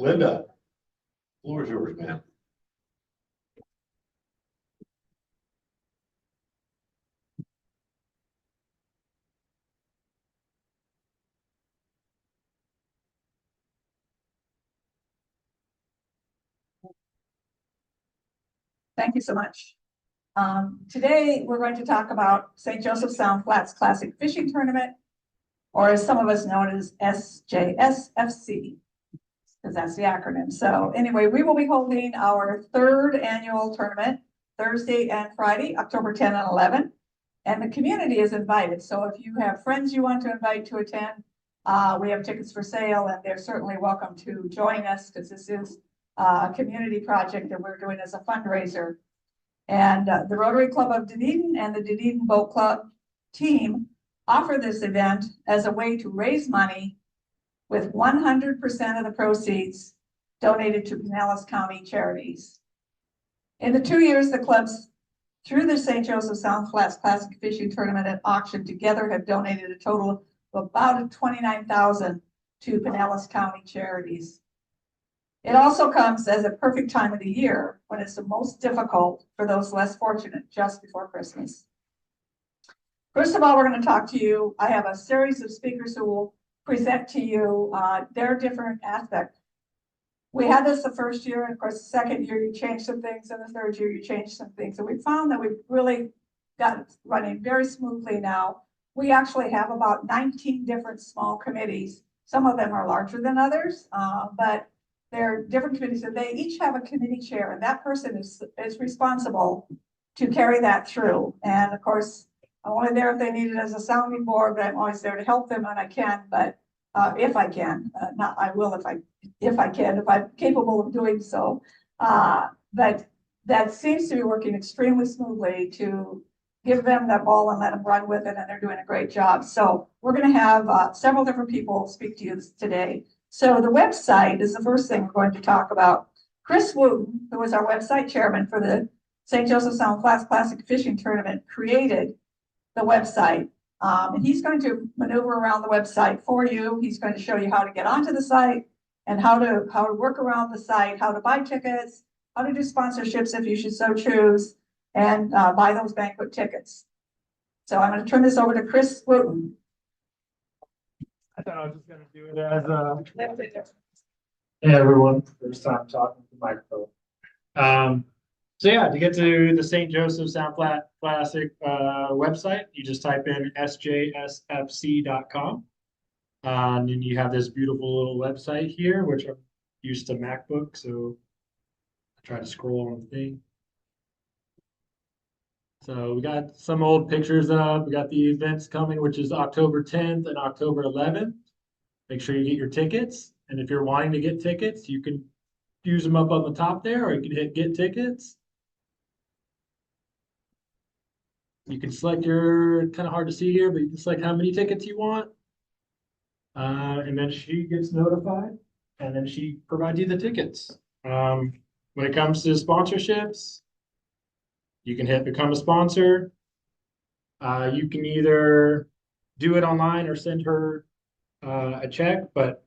Linda, floor is yours, man. Thank you so much. Today, we're going to talk about St. Joseph Sound Flats Classic Fishing Tournament, or as some of us know it as SJSFC, because that's the acronym. So anyway, we will be holding our third annual tournament Thursday and Friday, October 10 and 11. And the community is invited. So if you have friends you want to invite to attend, we have tickets for sale, and they're certainly welcome to join us, because this is a community project that we're doing as a fundraiser. And the Rotary Club of Dunedin and the Dunedin Boat Club team offer this event as a way to raise money, with 100% of the proceeds donated to Pinellas County charities. In the 2 years, the clubs through the St. Joseph Sound Flats Classic Fishing Tournament and auction together have donated a total of about $29,000 to Pinellas County charities. It also comes as a perfect time of the year when it's the most difficult for those less fortunate, just before Christmas. First of all, we're going to talk to you. I have a series of speakers who will present to you their different aspects. We had this the first year, and of course, the second year you change some things, and the third year you change some things. And we found that we've really got it running very smoothly now. We actually have about 19 different small committees. Some of them are larger than others, but they're different committees, and they each have a committee chair, and that person is responsible to carry that through. And of course, I'm only there if they need it as a sounding board, but I'm always there to help them when I can. But if I can, not I will if I can, if I'm capable of doing so. But that seems to be working extremely smoothly to give them that ball and let them run with it, and they're doing a great job. So we're going to have several different people speak to you today. So the website is the first thing we're going to talk about. Chris Wooten, who was our website chairman for the St. Joseph Sound Flats Classic Fishing Tournament, created the website. And he's going to maneuver around the website for you. He's going to show you how to get onto the site and how to work around the site, how to buy tickets, how to do sponsorships if you should so choose, and buy those banquet tickets. So I'm going to turn this over to Chris Wooten. I thought I was just gonna do it as a. Hey everyone, first time talking to the microphone. So yeah, to get to the St. Joseph Sound Flat Classic website, you just type in sjsfc.com. And then you have this beautiful little website here, which I'm used to MacBook, so I try to scroll on the thing. So we got some old pictures up. We got the events coming, which is October 10th and October 11th. Make sure you get your tickets. And if you're wanting to get tickets, you can use them up on the top there, or you can hit get tickets. You can select your, kind of hard to see here, but you can select how many tickets you want. And then she gets notified, and then she provides you the tickets. When it comes to sponsorships, you can hit become a sponsor. You can either do it online or send her a check, but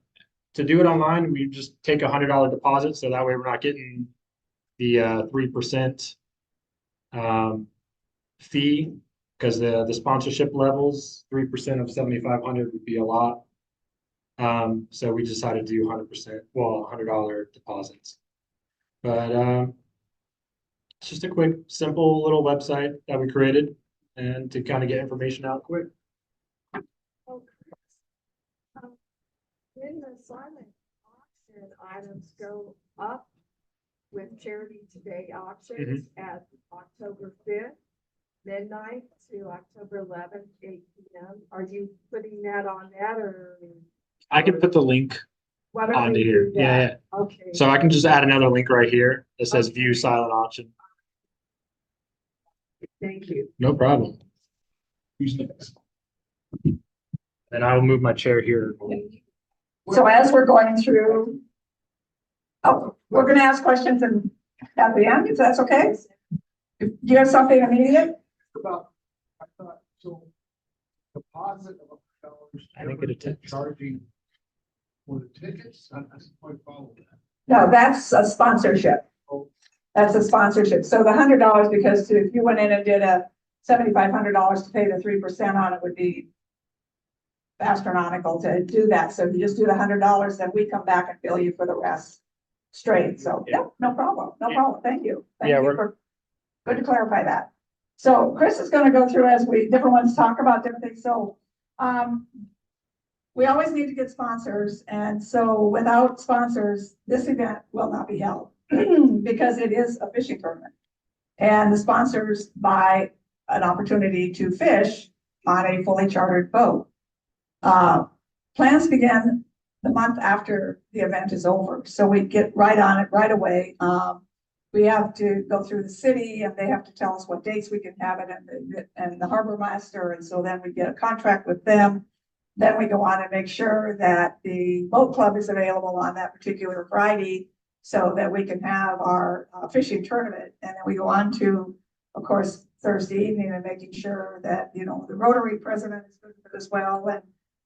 to do it online, we just take $100 deposit, so that way we're not getting the 3% fee, because the sponsorship levels, 3% of 7,500 would be a lot. So we decided to do 100%, well, $100 deposits. But it's just a quick, simple little website that we created, and to kind of get information out quick. When the silent auction items go up with Charity Today auctions at October 5th, midnight to October 11th, 8 p.m., are you putting that on that, or? I can put the link onto here. Yeah. Okay. So I can just add another link right here that says view silent auction. Thank you. No problem. Who's next? And I will move my chair here. So as we're going through, we're going to ask questions and at the end, if that's okay. Do you have something immediate? About, I thought, so deposit of $100. I didn't get a text. Charging For the tickets, I didn't quite follow that. No, that's a sponsorship. Oh. That's a sponsorship. So the $100, because if you went in and did a $7,500 to pay the 3% on it would be astronomical to do that. So if you just do the $100, then we come back and bill you for the rest straight. So, Yeah. no problem. No Yeah. problem. Thank you. Thank Yeah, you we're- for, good to clarify that. So Chris is going to go through as we, different ones talk about different things. So, we always need to get sponsors. And so without sponsors, this event will not be held because it is a fishing tournament. And the sponsors buy an opportunity to fish on a fully chartered boat. Plans begin the month after the event is over. So we get right on it right away. We have to go through the city and they have to tell us what dates we can have it and the harbor master. And so then we get a contract with them. Then we go on and make sure that the boat club is available on that particular Friday so that we can have our fishing tournament. And then we go on to, of course, Thursday evening and making sure that, you know, the Rotary president is good as well.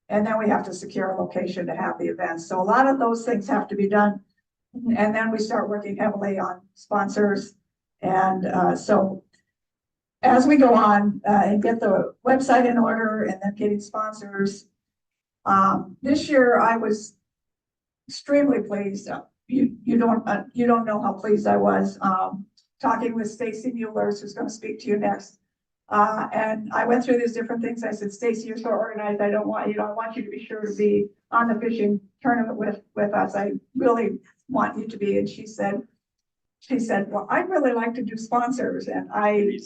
And then we have to secure a location to have the event. So a lot of those things have to be done. And then we start working heavily on sponsors. And so as we go on and get the website in order and then getting sponsors, this year I was extremely pleased. You don't know how pleased I was talking with Stacy Muellers, who's going to speak to you next. And I went through these different things. I said, Stacy, you're so organized. I want you to be sure to be on the fishing tournament with us. I really want you to be. And she said, well, I'd really like to do sponsors. And I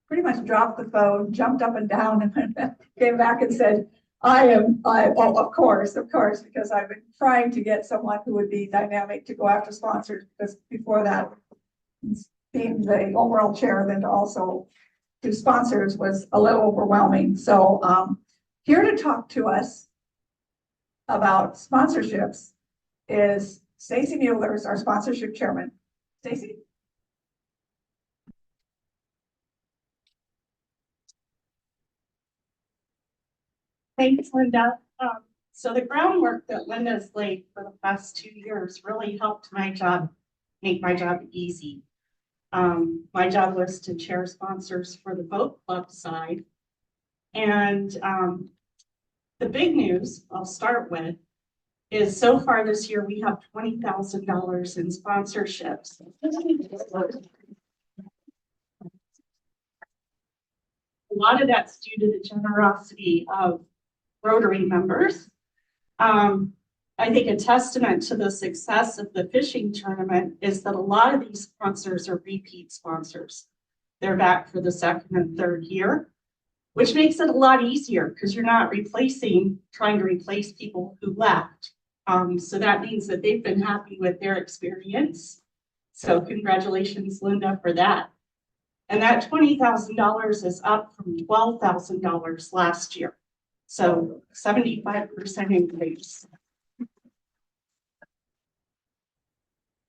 pretty much dropped the phone, jumped up and down, and came back and said, of course, because I've been trying to get someone who would be dynamic to go after sponsors, because before that, being the overall chair, then to also do sponsors was a little overwhelming. So here to talk to us about sponsorships is Stacy Muellers, our sponsorship chairman. Stacy? Thanks, Linda. So the groundwork that Linda's laid for the past 2 years really helped make my job easy. My job was to chair sponsors for the boat club side. And the big news I'll start with is so far this year, we have $20,000 in sponsorships. A lot of that's due to the generosity of Rotary members. I think a testament to the success of the fishing tournament is that a lot of these sponsors are repeat sponsors. They're back for the second and third year, which makes it a lot easier because you're not trying to replace people who left. So that means that they've been happy with their experience. So congratulations, Linda, for that. And that $20,000 is up from $12,000 last year. So 75% increase.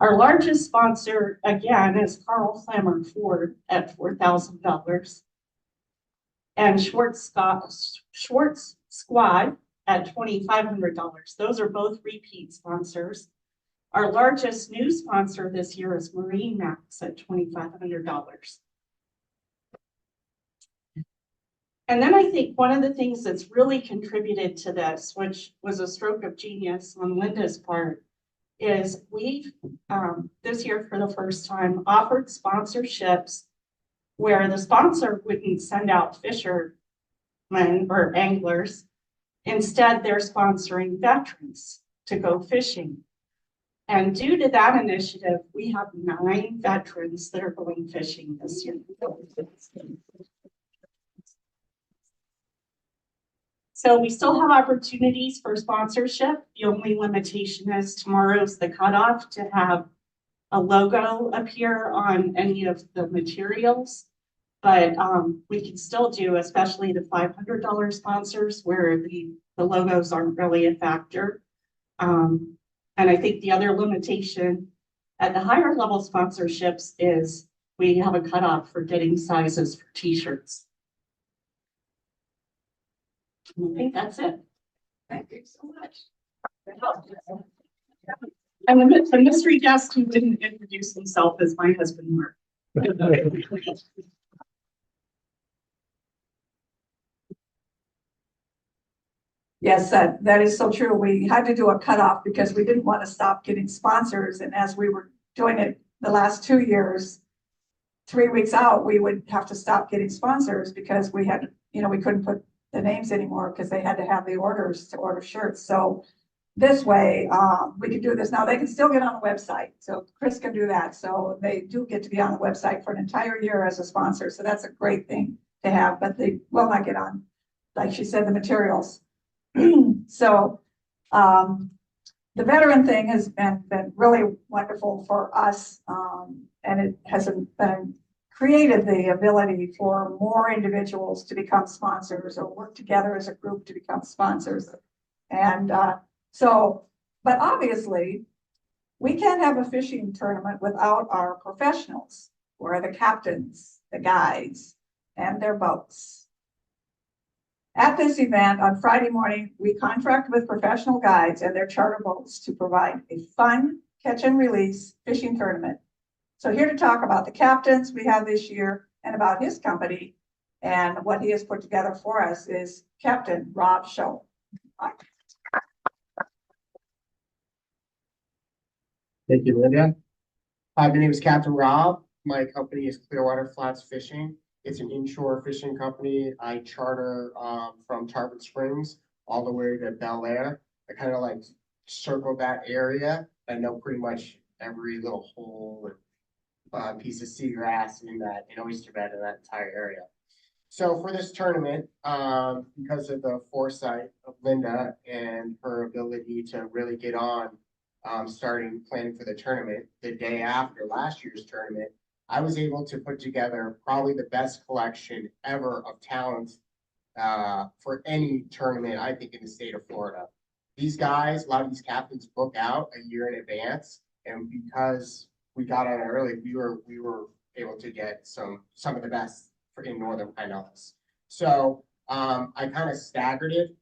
Our largest sponsor, again, is Carl Clammer Ford at $4,000. And Schwartz Squad at $2,500. Those are both repeat sponsors. Our largest new sponsor this year is Marine Max at $2,500. And then I think one of the things that's really contributed to this, which was a stroke of genius on Linda's part, is we've this year for the first time offered sponsorships where the sponsor wouldn't send out fishermen or anglers. Instead, they're sponsoring veterans to go fishing. And due to that initiative, we have 9 veterans that are going fishing this year. So we still have opportunities for sponsorship. The only limitation is tomorrow's the cutoff to have a logo appear on any of the materials. But we can still do, especially the $500 sponsors where the logos aren't really a factor. And I think the other limitation at the higher level sponsorships is we have a cutoff for getting sizes for t-shirts. I think that's it. Thank you so much. And the mystery guest who didn't introduce himself is my husband, Mark. Yes, that is so true. We had to do a cutoff because we didn't want to stop getting sponsors. And as we were doing it the last 2 years, 3 weeks out, we would have to stop getting sponsors because we had, we couldn't put the names anymore because they had to have the orders to order shirts. So this way, we can do this. Now they can still get on the website. So Chris can do that. So they do get to be on the website for an entire year as a sponsor. So that's a great thing to have, but they will not get on, like she said, the materials. So the veteran thing has been really wonderful for us, and it has been created the ability for more individuals to become sponsors or work together as a group to become sponsors. And but obviously, we can't have a fishing tournament without our professionals, who are the captains, the guides, and their boats. At this event on Friday morning, we contract with professional guides and their charter boats to provide a fun catch and release fishing tournament. So here to talk about the captains we have this year and about his company and what he has put together for us is Captain Rob Scholl. Thank you, Linda. Hi, my name is Captain Rob. My company is Clearwater Flats Fishing. It's an inshore fishing company. I charter from Tarpon Springs all the way to Bel Air. I kind of like circle that area. I know pretty much every little hole and piece of seagrass in oyster bed in that entire area. So for this tournament, because of the foresight of Linda and her ability to really get on starting planning for the tournament, the day after last year's tournament, I was able to put together probably the best collection ever of talent for any tournament, I think, in the state of Florida. These guys, a lot of these captains book out a year in advance, and because we got on early, we were able to get some of the best in Northern Pinellas. So I kind of staggered it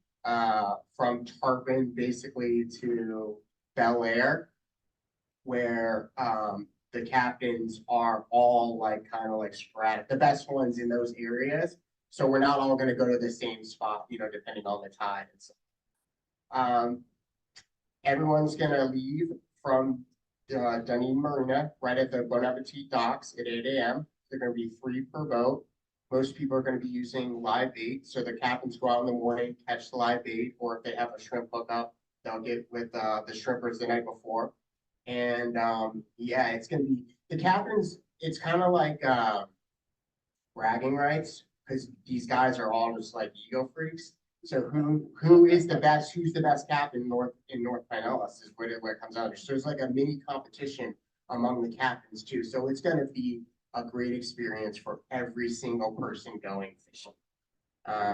from Tarpon basically to Bel Air, where the captains are all kind of sporadic, the best ones in those areas. So we're not all going to go to the same spot, depending on the tide and stuff. Everyone's going to leave from Dunedin Marina right at the Bon Appetit docks at 8 a.m. They're going to be 3 per boat. Most people are going to be using live bait. So the captains go out in the morning, catch the live bait, or if they have a shrimp hookup, they'll get with the shrimpers the night before. And yeah, it's going to be the captains. It's kind of like bragging rights because these guys are all just like ego freaks. So who is the best? Who's the best captain in North Pinellas is what it comes out to. So there's like a mini competition among the captains too. So it's going to be a great experience for every single person going fishing.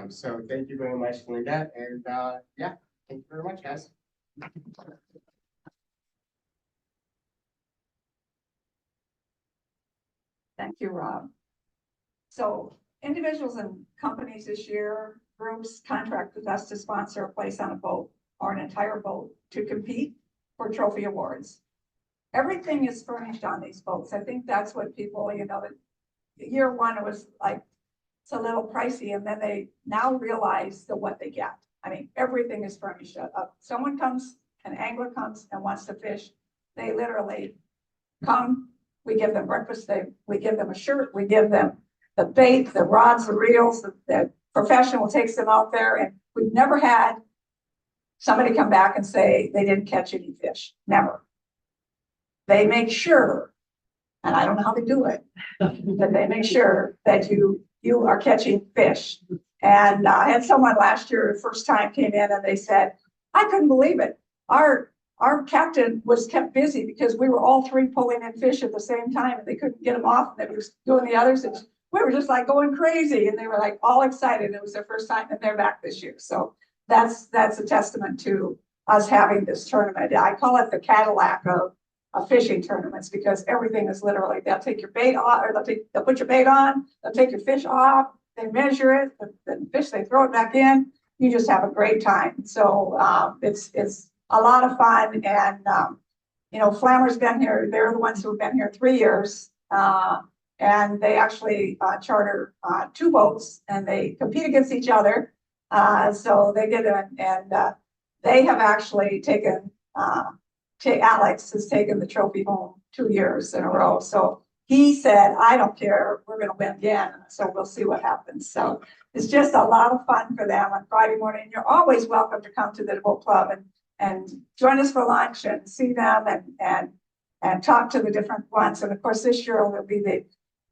So thank you very much, Linda, and yeah, thank you very much, guys. Thank you, Rob. So individuals and companies this year, groups contract with us to sponsor a place on a boat or an entire boat to compete for trophy awards. Everything is furnished on these boats. I think that's what people, year one, it was like, it's a little pricey, and then they now realize what they get. I mean, everything is furnished. Someone comes, an angler comes and wants to fish. They literally come, we give them breakfast, we give them a shirt, we give them the bait, the rods, the reels, the professional takes them out there, and we've never had somebody come back and say they didn't catch any fish. Never. They make sure, and I don't know how they do it, but they make sure that you are catching fish. And I had someone last year, the first time came in and they said, I couldn't believe it. Our captain was kept busy because we were all 3 pulling in fish at the same time and they couldn't get them off. And they were doing the others. And we were just like going crazy. And they were like all excited. It was their first time and they're back this year. So that's a testament to us having this tournament. I call it the Cadillac of fishing tournaments because everything is literally, they'll take your bait off, or they'll put your bait on, they'll take your fish off, they measure it, the fish, they throw it back in. You just have a great time. So it's a lot of fun and, you know, Flammer's been here, they're the ones who've been here 3 years. And they actually charter 2 boats and they compete against each other. So they get it and they have actually taken, Alex has taken the trophy home 2 years in a row. So he said, I don't care, we're gonna win again. So we'll see what happens. So it's just a lot of fun for them on Friday morning. You're always welcome to come to the boat club and join us for lunch and see them and talk to the different ones. And of course, this year will be the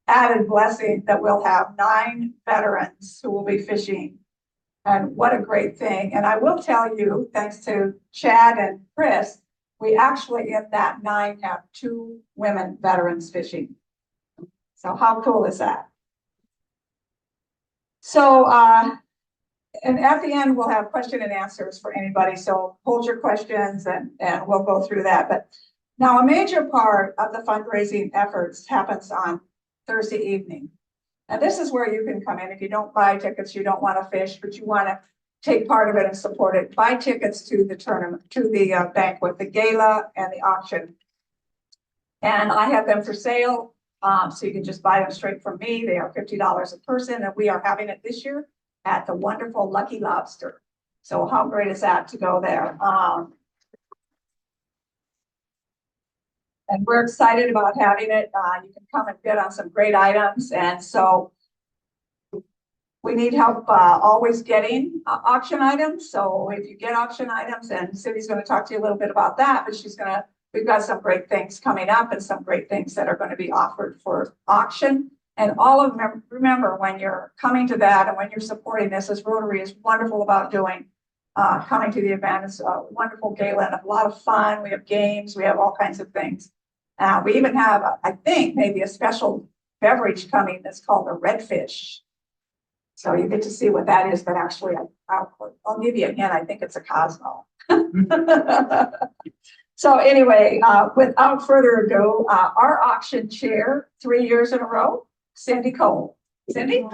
added blessing that we'll have 9 veterans who will be fishing. And what a great thing. And I will tell you, thanks to Chad and Chris, we actually in that 9 have 2 women veterans fishing. So how cool is that? So, and at the end, we'll have question and answers for anybody. So hold your questions and we'll go through that. But now a major part of the fundraising efforts happens on Thursday evening. And this is where you can come in. If you don't buy tickets, you don't want to fish, but you want to take part of it and support it. Buy tickets to the tournament, to the banquet, the gala and the auction. And I have them for sale. So you can just buy them straight from me. They are $50 a person, and we are having it this year at the wonderful Lucky Lobster. So how great is that to go there? And we're excited about having it. You can come and bid on some great items. And so we need help always getting auction items. So if you get auction items, and Cindy's going to talk to you a little bit about that, but we've got some great things coming up and some great things that are going to be offered for auction. And all of them, remember, when you're coming to that and when you're supporting this, as Rotary is wonderful about doing, coming to the event, it's a wonderful gala and a lot of fun. We have games, we have all kinds of things. We even have, I think, maybe a special beverage coming that's called a redfish. So you get to see what that is, but actually, I'll give you a hint. I think it's a Cosmo. So anyway, without further ado, our auction chair, 3 years in a row, Cindy Cole. Cindy?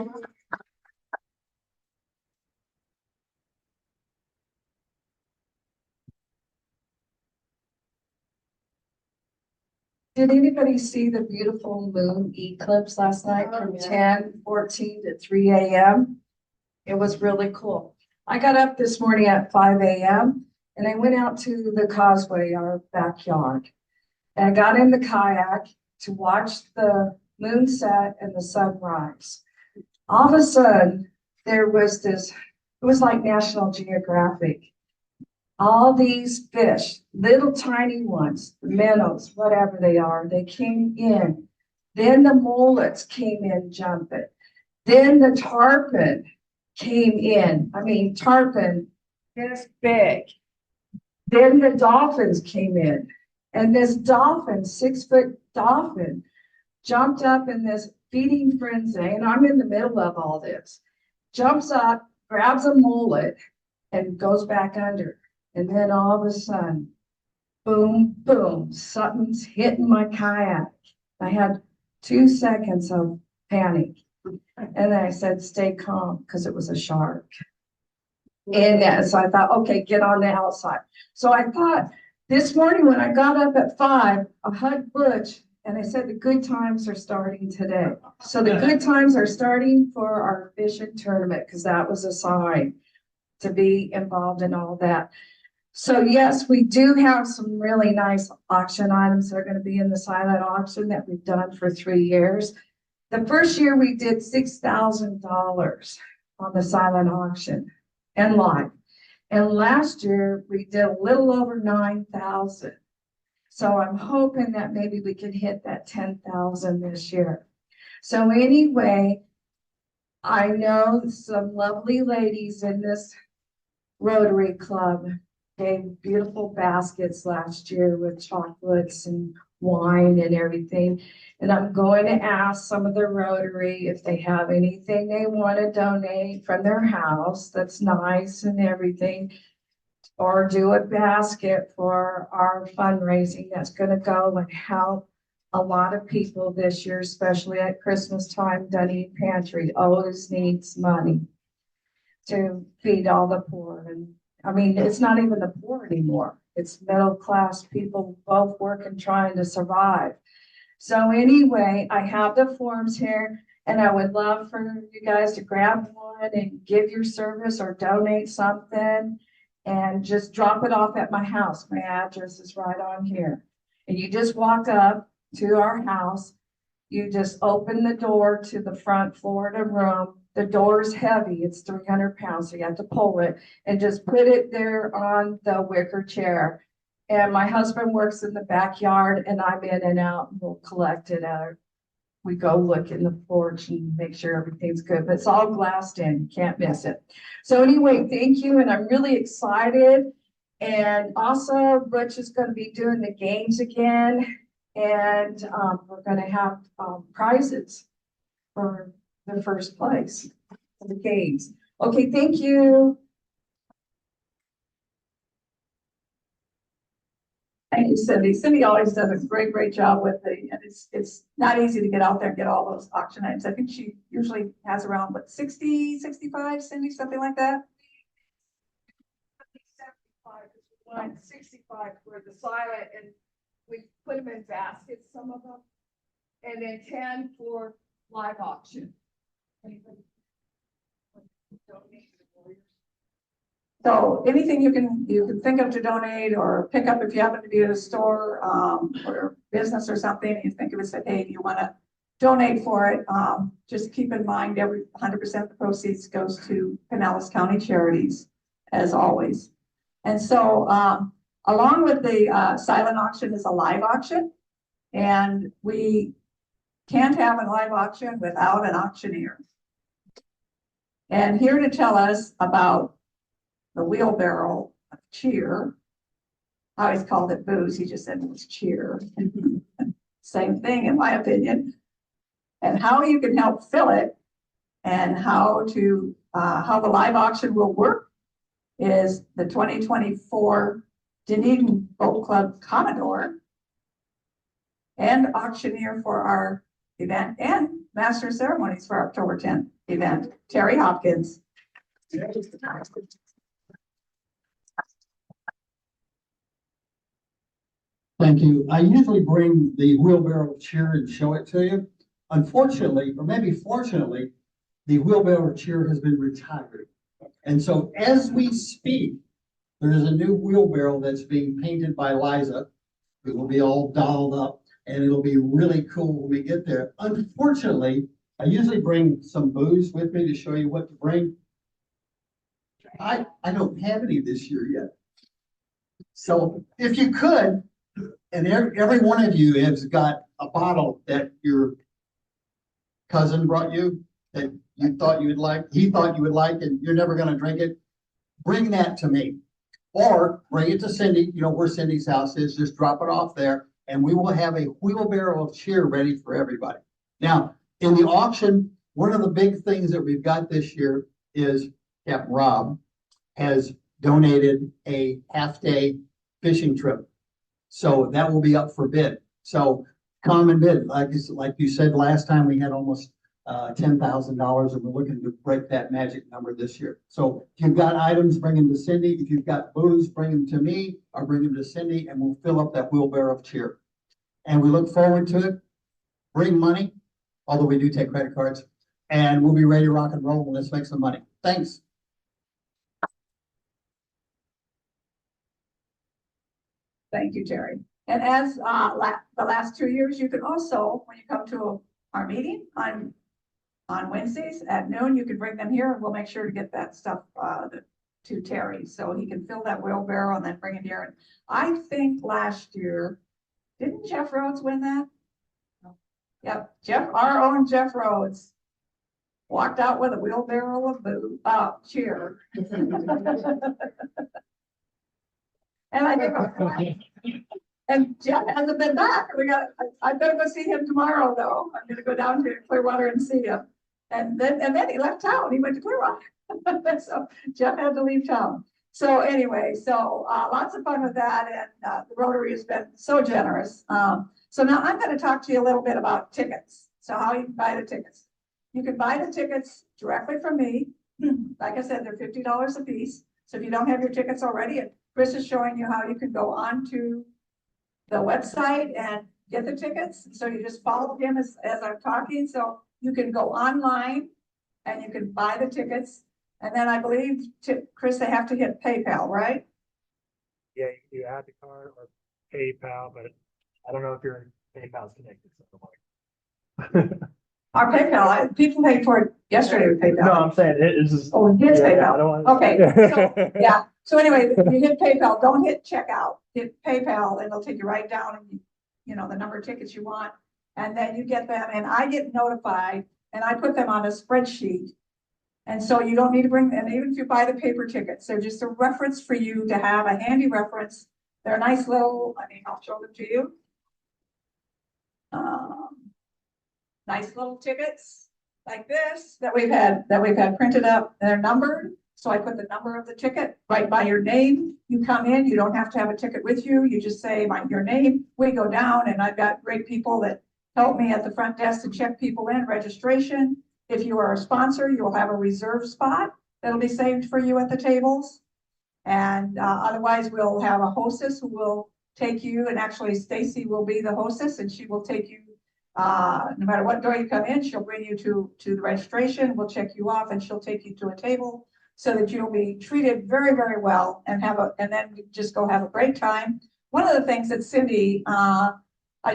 Did anybody see the beautiful moon eclipse last night from 10:14 to 3 a.m.? It was really cool. I got up this morning at 5 a.m. and I went out to the causeway, our backyard. And I got in the kayak to watch the moon set and the sunrise. All of a sudden, there was this, it was like National Geographic. All these fish, little tiny ones, the minnows, whatever they are, they came in. Then the mullets came in jumping. Then the tarpon came in. I mean, tarpon this big. Then the dolphins came in. And this dolphin, 6-foot dolphin, jumped up in this feeding frenzy. And I'm in the middle of all this. Jumps up, grabs a mullet, and goes back under. And then all of a sudden, boom, boom, something's hitting my kayak. I had 2 seconds of panic. And then I said, stay calm, because it was a shark. And so I thought, okay, get on the outside. So I thought this morning when I got up at 5, I hugged Butch and I said, the good times are starting today. So the good times are starting for our fishing tournament, because that was a sign to be involved in all that. So yes, we do have some really nice auction items that are going to be in the silent auction that we've done for 3 years. The first year we did $6,000 on the silent auction and live. And last year we did a little over 9,000. So I'm hoping that maybe we can hit that 10,000 this year. So anyway, I know some lovely ladies in this Rotary Club gave beautiful baskets last year with chocolates and wine and everything. And I'm going to ask some of the Rotary if they have anything they want to donate from their house that's nice and everything, or do a basket for our fundraising that's going to go and help a lot of people this year, especially at Christmas time. Dunedin Pantry always needs money to feed all the poor. And I mean, it's not even the poor anymore. It's middle-class people both working, trying to survive. So anyway, I have the forms here and I would love for you guys to grab one and give your service or donate something and just drop it off at my house. My address is right on here. And you just walk up to our house. You just open the door to the front Florida room. The door is heavy. It's 300 pounds, so you have to pull it and just put it there on the wicker chair. And my husband works in the backyard and I'm in and out and we'll collect it out. We go look in the porch and make sure everything's good, but it's all glassed in, you can't miss it. So anyway, thank you. And I'm really excited. And also Butch is going to be doing the games again. And we're going to have prizes for the first place for the games. Okay, thank you. Thank you, Cindy. Cindy always does a great job with it, and it's not easy to get out there and get all those auction items. I think she usually has around, what, 60, 65, Cindy, something like that? 65 for the silent, and we put them in baskets, some of them, and then 10 for live auction. Anybody donate to the Warriors? So anything you can think of to donate or pick up if you happen to be at a store or business or something, you think of it, say, hey, do you want to donate for it? Just keep in mind, every 100% of the proceeds goes to Pinellas County charities, as always. And so along with the silent auction is a live auction, and we can't have a live auction without an auctioneer. And here to tell us about the wheelbarrow of cheer. I always called it booze. He just said it was cheer. Same thing, in my opinion. And how you can help fill it and how the live auction will work is the 2024 Dunedin Boat Club Commodore and auctioneer for our event and master of ceremonies for our October 10th event, Terry Hopkins. Thank you. I usually bring the wheelbarrow chair and show it to you. Unfortunately, or maybe fortunately, the wheelbarrow chair has been retired. And so as we speak, there is a new wheelbarrow that's being painted by Liza. It will be all dolled up and it'll be really cool when we get there. Unfortunately, I usually bring some booze with me to show you what to bring. I don't have any this year yet. So if you could, and every one of you has got a bottle that your cousin brought you that you thought you would like, he thought you would like, and you're never going to drink it. Bring that to me, or bring it to Cindy. You know where Cindy's house is. Just drop it off there, and we will have a wheelbarrow of cheer ready for everybody. Now, in the auction, one of the big things that we've got this year is Captain Rob has donated a half-day fishing trip. So that will be up for bid. So come and bid. Like you said last time, we had almost $10,000, and we're looking to break that magic number this year. So if you've got items, bring them to Cindy. If you've got booze, bring them to me or bring them to Cindy, and we'll fill up that wheelbarrow of cheer. And we look forward to it. Bring money, although we do take credit cards, and we'll be ready to rock and roll. And let's make some money. Thanks. Thank you, Terry. And as the last 2 years, you can also, when you come to our meeting on Wednesdays at noon, you can bring them here and we'll make sure to get that stuff to Terry so he can fill that wheelbarrow and then bring it here. And I think last year, didn't Jeff Rhodes win that? Yep, our own Jeff Rhodes walked out with a wheelbarrow of cheer. And I think, and Jeff hasn't been back. I better go see him tomorrow, though. I'm gonna go down to Clearwater and see him. And then he left town. He went to Clearwater. So Jeff had to leave town. So anyway, lots of fun with that, and the Rotary has been so generous. So now I'm going to talk to you a little bit about tickets. So how you can buy the tickets. You can buy the tickets directly from me. Like I said, they're $50 a piece. So if you don't have your tickets already, Chris is showing you how you can go onto the website and get the tickets. So you just follow him as I'm talking. So you can go online and you can buy the tickets. And then I believe, Chris, they have to hit PayPal, right? Yeah, you can do add to cart or PayPal, but I don't know if your PayPal's connected. So Our PayPal, people paid for it yesterday with PayPal. no, I'm saying it is just. Oh, his Yeah, I PayPal. don't want- Okay, so, yeah. So anyway, you hit PayPal, don't hit checkout, hit PayPal, and it'll take you right down and you know, the number of tickets you want. And then you get them and I get notified and I put them on a spreadsheet. And so you don't need to bring, and even if you buy the paper tickets, they're just a reference for you to have, a handy reference. They're a nice little, I mean, I'll show them to you. Nice little tickets like this that we've had printed up. They're numbered. So I put the number of the ticket right by your name. You come in, you don't have to have a ticket with you. You just say your name. We go down and I've got great people that help me at the front desk to check people in, registration. If you are a sponsor, you'll have a reserve spot that'll be saved for you at the tables. And otherwise we'll have a hostess who will take you, and actually Stacy will be the hostess and she will take you no matter what door you come in, she'll bring you to the registration. We'll check you off and she'll take you to a table so that you'll be treated very, very well and then just go have a great time. One of the things that Cindy, I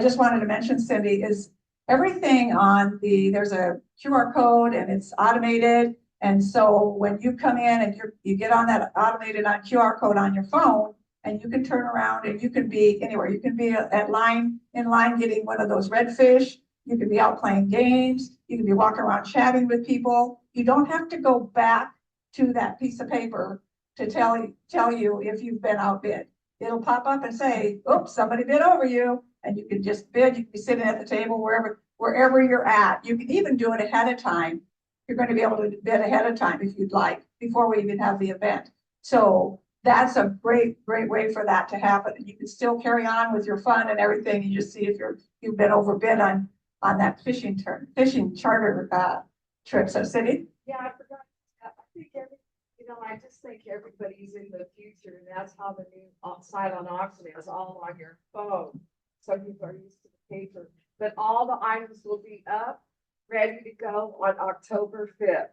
just wanted to mention, Cindy, is everything on there's a QR code and it's automated. And so when you come in and you get on that automated QR code on your phone, and you can turn around and you can be anywhere. You can be in line getting one of those redfish. You can be out playing games. You can be walking around chatting with people. You don't have to go back to that piece of paper to tell you if you've been outbid. It'll pop up and say, oops, somebody bid over you. And you can just bid. You can be sitting at the table wherever you're at. You can even do it ahead of time. You're going to be able to bid ahead of time if you'd like, before we even have the event. So that's a great way for that to happen. You can still carry on with your fun and everything. You just see if you've been overbid on that fishing charter trip. So Cindy? Yeah, I forgot. I think I just think everybody's in the future, and that's how the new site on auction is, all on your phone. Some people are used to the paper, but all the items will be up, ready to go on October 5th.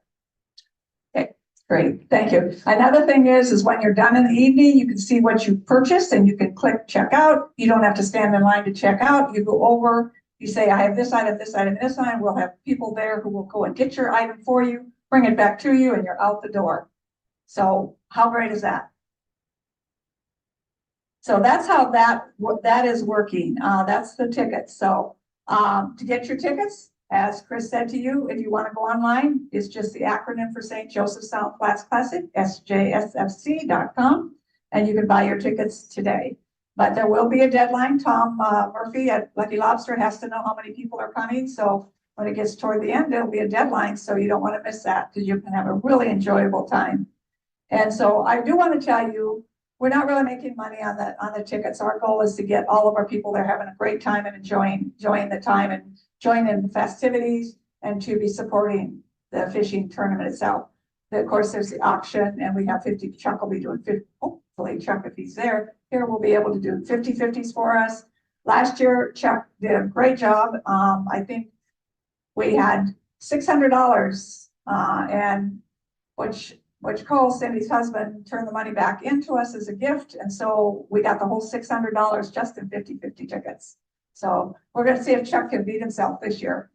Great, thank you. Another thing is when you're done in the evening, you can see what you purchased and you can click check out. You don't have to stand in line to check out. You go over, you say, I have this item, this item, this item. We'll have people there who will go and get your item for you, bring it back to you, and you're out the door. So how great is that? So that's how that is working. That's the tickets. So to get your tickets, as Chris said to you, if you want to go online, it's just the acronym for St. Joseph Sound Flats Classic, sjsfc.com, and you can buy your tickets today. But there will be a deadline. Tom Murphy at Lucky Lobster has to know how many people are coming. So when it gets toward the end, there'll be a deadline. So you don't want to miss that because you can have a really enjoyable time. And so I do want to tell you, we're not really making money on the tickets. Our goal is to get all of our people there having a great time and enjoying the time and join in the festivities and to be supporting the fishing tournament itself. Of course, there's the auction and we have 50, Chuck will be doing 50, hopefully Chuck, if he's there, here we'll be able to do 50/50s for us. Last year, Chuck did a great job. I think we had $600 and which Cole, Cindy's husband, turned the money back into us as a gift. And so we got the whole $600 just in 50/50 tickets. So we're going to see if Chuck can beat himself this year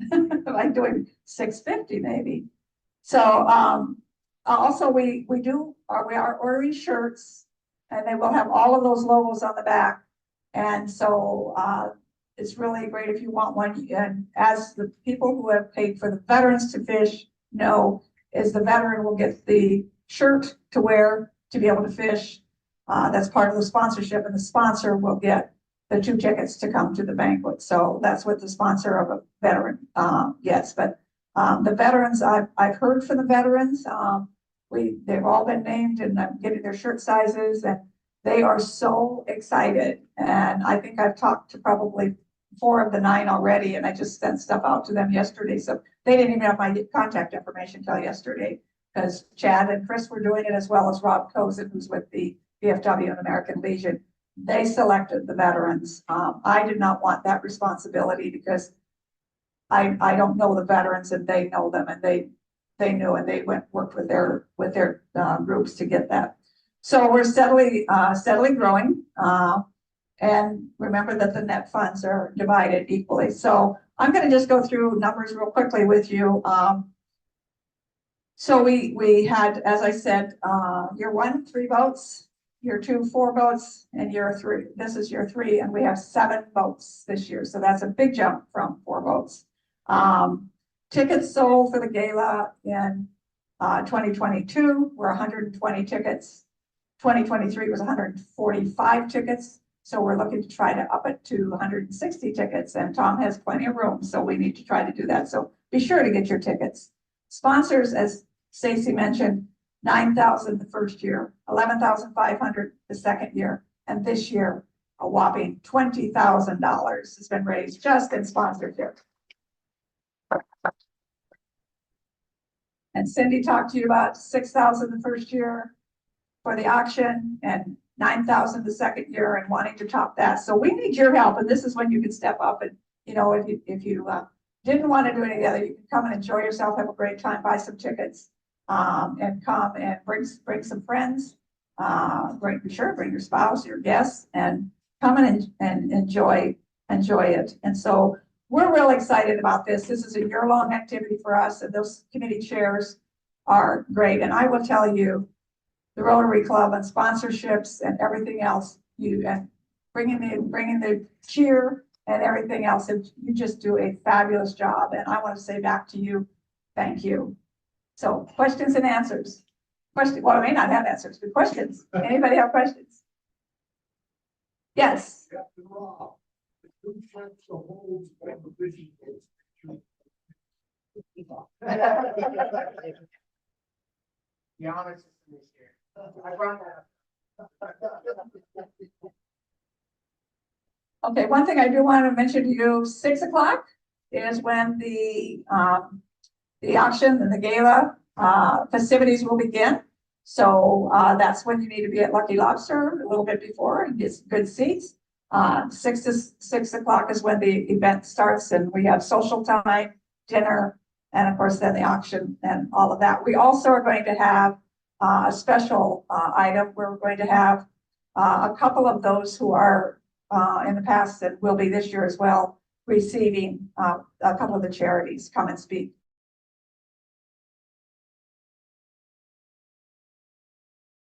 by doing 650 maybe. So also we are ordering shirts and they will have all of those logos on the back. And so it's really great if you want one. And as the people who have paid for the veterans to fish know, is the veteran will get the shirt to wear to be able to fish. That's part of the sponsorship, and the sponsor will get the 2 tickets to come to the banquet. So that's what the sponsor of a veteran gets. But the veterans, I've heard from the veterans. They've all been named and I'm getting their shirt sizes, and they are so excited. And I think I've talked to probably 4 of the 9 already, and I just sent stuff out to them yesterday. So they didn't even have my contact information till yesterday, because Chad and Chris were doing it, as well as Rob Cozen, who's with the VFW and American Legion. They selected the veterans. I did not want that responsibility because I don't know the veterans and they know them and they knew and they worked with their groups to get that. So we're steadily growing. And remember that the net funds are divided equally. So I'm going to just go through numbers real quickly with you. So we had, as I said, year 1, 3 boats, year 2, 4 boats, and year 3, this is year 3, and we have 7 boats this year. So that's a big jump from 4 boats. Tickets sold for the gala in 2022 were 120 tickets. 2023 was 145 tickets. So we're looking to try to up it to 160 tickets, and Tom has plenty of room, so we need to try to do that. So be sure to get your tickets. Sponsors, as Stacy mentioned, 9,000 the first year, 11,500 the second year, and this year a whopping $20,000 has been raised just in sponsorship. And Cindy talked to you about 6,000 the first year for the auction and 9,000 the second year, and wanting to top that. So we need your help, and this is when you can step up. And you know, if you didn't want to do it together, you can come and enjoy yourself, have a great time, buy some tickets, and come and bring some friends. Bring your spouse, your guests, and come and enjoy it. And so we're real excited about this. This is a year-long activity for us, and those committee chairs are great. And I will tell you, the Rotary Club and sponsorships and everything else, and bringing the cheer and everything else, and you just do a fabulous job. And I want to say back to you, thank you. So questions and answers. Well, I may not have answers, but questions. Anybody have questions? Yes. Captain Rob, who checks the holes on the fishing boats? The honor system is here. I brought that up. Okay, one thing I do want to mention to you, 6 o'clock is when the auction and the gala festivities will begin. So that's when you need to be at Lucky Lobster a little bit before and get good seats. 6 o'clock is when the event starts, and we have social time, dinner, and of course then the auction and all of that. We also are going to have a special item where we're going to have a couple of those who are in the past and will be this year as well, receiving a couple of the charities come and speak